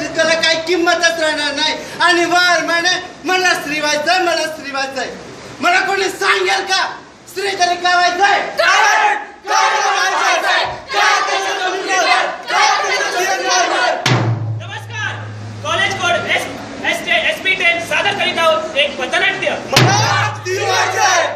तुला काही किंमतच राहणार नाही. आणि वर म्हणे मला स्त्री व्हायचंय, मला स्त्री व्हायचंय. मला कोणी सांगेल का स्त्री तरी काय व्हायचंय? नमस्कार, कॉलेज कोड SP10 सादर करीत आहोत एक पथनाट्य. मला स्त्री व्हायचंय.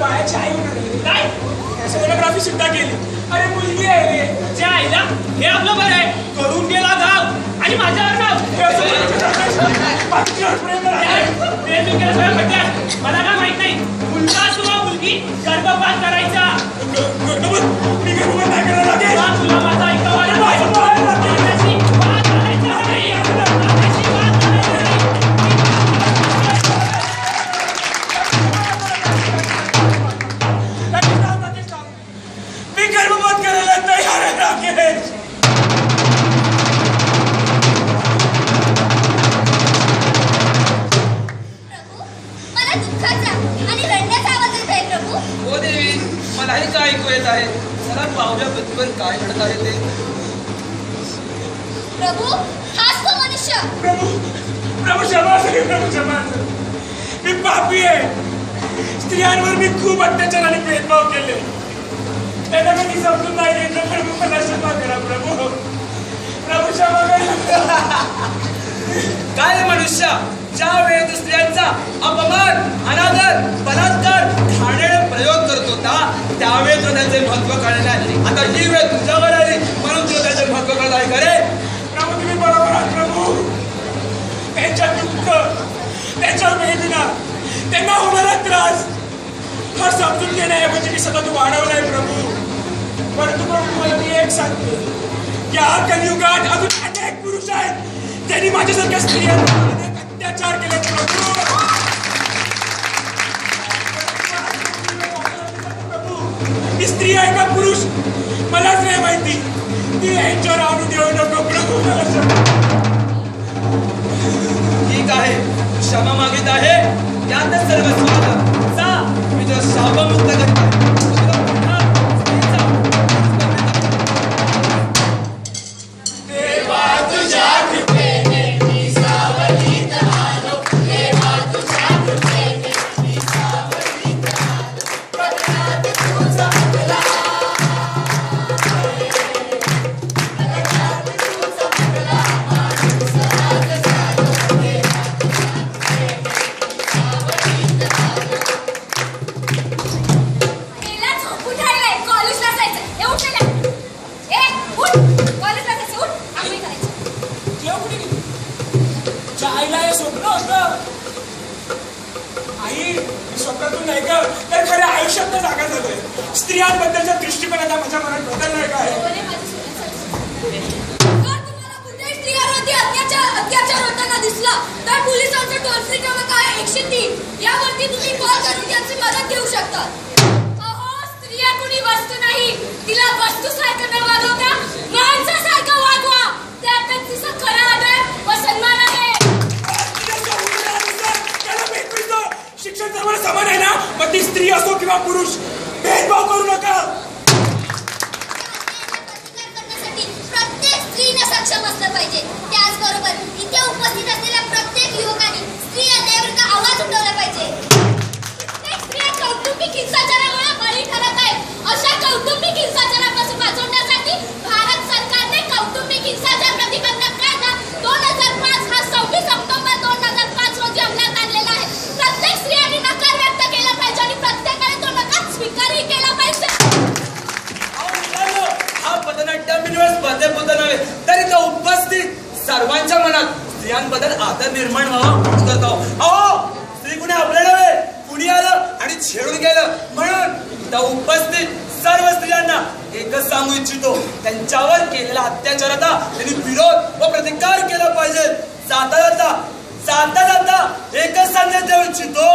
बाळाची आई होणार आहे. काय सोनोग्राफी सुद्धा केली. अरे मुलगी आहे रे. त्या आईला हे आपलं बरं आहे. करून गेला गाव आणि माझ्यावर नाव. प्रेम केल्याशिवाय म्हणतात मला काय माहित नाही. मुलगा किंवा मुलगी गर्भपात करायचा. मी गर्भपात नाही करायला लागेल. तुला माझा ऐकावा काय घडत आहे ते. प्रभू हाच तो मनुष्य. प्रभू क्षमा असेल. प्रभू क्षमा असेल. मी पापी आहे. स्त्रियांवर मी खूप अत्याचार आणि भेदभाव केले. त्यांना कधी समजून नाही घेतलं. प्रभू मला क्षमा करा. प्रभू प्रभू क्षमा करा. काय मनुष्य ज्या वेळी स्त्रियांचा अपमान अनादर बलात्कार ठाणे प्रयोग करत होता त्यावेळी तुला त्याचे महत्व कळले आहे. आता ही वेळ तुझ्यावर आली म्हणून तुला त्याचे महत्व कळत आहे. खरे प्रभू तुम्ही बरोबर आहात. प्रभू त्यांच्या दुःख त्यांच्या वेदना त्यांना होणारा त्रास हा समजून घेण्याऐवजी मी सतत वाढवलाय प्रभू. परंतु प्रभू मला मी एक सांगतो की या कलियुगात अजून अनेक पुरुष आहेत त्यांनी माझ्यासारख्या स्त्रियांवर अनेक अत्याचार केले. प्रभू ही स्त्री आहे का पुरुष मलाच नाही माहिती. ती यांच्यावर आणून देऊ नको प्रभू. ठीक आहे क्षमा मागित आहे त्यातच सर्व स्वागत. जा मी तुला शापमुक्त करते. स्त्रियांबद्दलच्या दृष्टिकोनाचा माझ्या मनात बदललाय काय. अत्याचार होताना दिसला तर पोलिसांचा टोल फ्री क्रमांक आहे 103. यावरती तुम्ही कॉल करून त्यांची मदत घेऊ शकता. अहो स्त्रिया कुणी वस्तू नाही. तिला वस्तूसारखं न वागवता माणसासारखं वागवा. त्यातच तिचा खरा आदर व सन्मान आहे. शिक्षण सर्वांना समान आहे ना. मग ती स्त्री असो किंवा पुरुष भेदभाव करू नका. प्रत्येक स्त्रीने सक्षम असलं पाहिजे. त्याचबरोबर इथे उपस्थित असलेल्या प्रत्येक युवकांनी स्त्री अन्यायाविरुद्ध आवाज उठवला पाहिजे. प्रत्येक स्त्रिया कौटुंबिक हिंसाचारामुळे बळी ठरत आहेत. अशा कौटुंबिक हिंसाचारापासून वाचवण्यासाठी भारत सरकारने कौटुंबिक हिंसाचार प्रतिबंधक कायदा 2005 हा 26 ऑक्टोबर 2005 रोजी अंमलात आणलेला आहे. प्रत्येक स्त्रियांनी नकार व्यक्त केला पाहिजे आणि प्रत्येकाने तो नकार स्वीकारही केला पाहिजे. हा पथनाट्य मिनिमम स्पर्धेबद्दल नव्हे तर इथं उपस्थित सर्वांच्या मनात स्त्रियांबद्दल आदर निर्माण व्हावा करतो. अहो स्त्री कुणी आपल्या नव्हे कुणी आलं आणि छेडून गेलं म्हणून इथं उपस्थित सर्व स्त्रियांना एकच सांगू इच्छितो त्यांच्यावर केलेला अत्याचाराचा त्यांनी विरोध व प्रतिकार केला पाहिजे. जाता जाता एकच संदेश देऊ इच्छितो.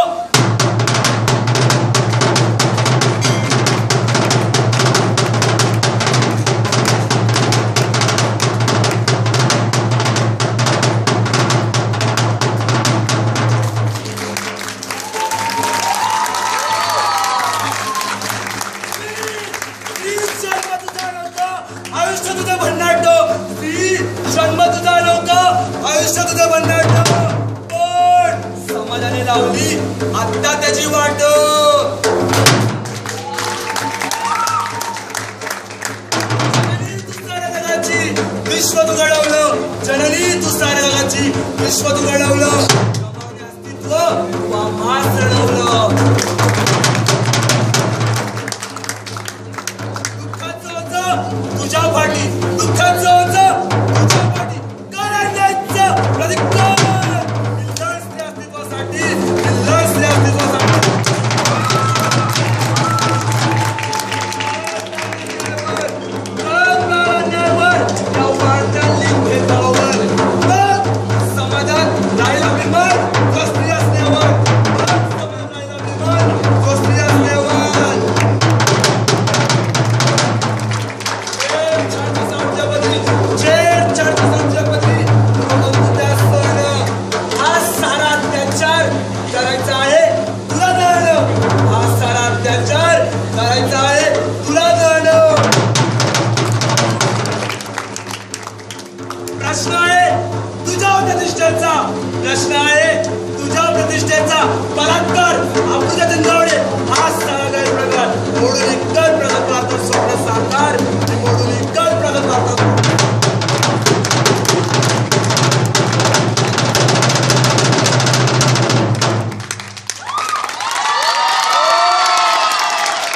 आयुष्य तुझं भन्नाट. जन्म तुझा नव्हता आयुष्य तुझं भन्नाट. पण समाजाने लावली आता त्याची वाट. विश्व तू घडवलं जननी तू साऱ्या जगाची. विश्व तू घडवलं अस्तित्व वा मास घडवलं. ओढून एक